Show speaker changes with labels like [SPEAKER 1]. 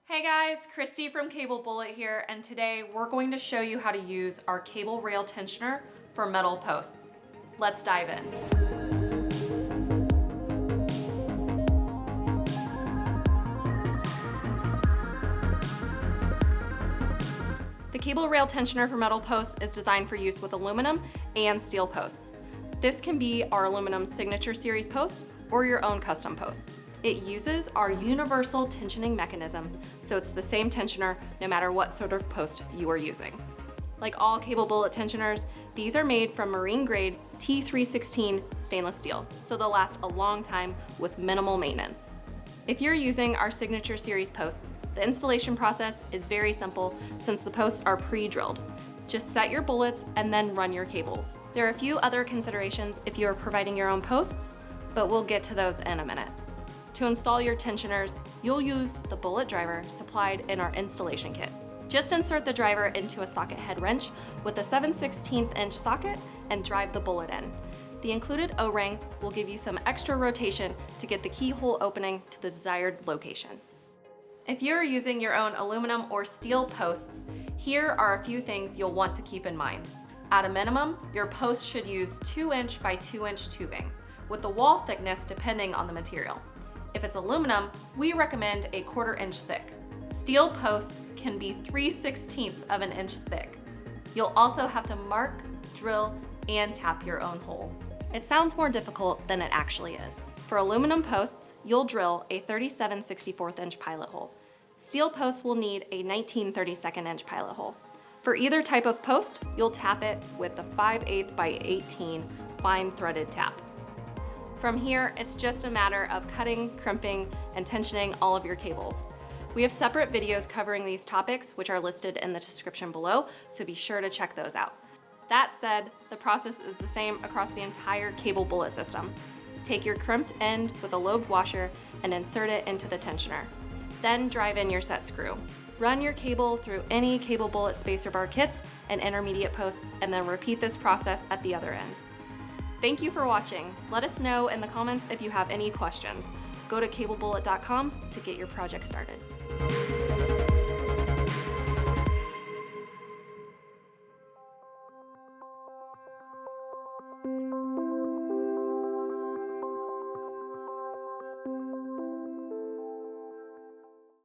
[SPEAKER 1] Hey guys, Christy from Cable Bullet here, and today we're going to show you how to use our cable rail tensioner for metal posts. Let's dive in. The cable rail tensioner for metal posts is designed for use with aluminum and steel posts. This can be our aluminum signature series post or your own custom posts. It uses our universal tensioning mechanism, so it's the same tensioner no matter what sort of post you are using. Like all Cable Bullet tensioners, these are made from marine grade T316 stainless steel, so they'll last a long time with minimal maintenance. If you're using our signature series posts, the installation process is very simple since the posts are pre-drilled. Just set your bullets and then run your cables. There are a few other considerations if you are providing your own posts, but we'll get to those in a minute. To install your tensioners, you'll use the bullet driver supplied in our installation kit. Just insert the driver into a socket head wrench with a 7/16 inch socket and drive the bullet in. The included O-ring will give you some extra rotation to get the keyhole opening to the desired location. If you're using your own aluminum or steel posts, here are a few things you'll want to keep in mind. At a minimum, your post should use 2" by 2" tubing, with the wall thickness depending on the material. If it's aluminum, we recommend a 1/4 inch thick. Steel posts can be 3/16 of an inch thick. You'll also have to mark, drill, and tap your own holes. It sounds more difficult than it actually is. For aluminum posts, you'll drill a 37/64 inch pilot hole. Steel posts will need a 19/32 inch pilot hole. For either type of post, you'll tap it with the 5/8 by 18 fine threaded tap. From here, it's just a matter of cutting, crimping, and tensioning all of your cables. We have separate videos covering these topics, which are listed in the description below, so be sure to check those out. That said, the process is the same across the entire Cable Bullet system. Take your crimped end with a lobed washer and insert it into the tensioner. Then drive in your set screw. Run your cable through any Cable Bullet spacer bar kits and intermediate posts, and then repeat this process at the other end. Thank you for watching. Let us know in the comments if you have any questions. Go to cablebullet.com to get your project started.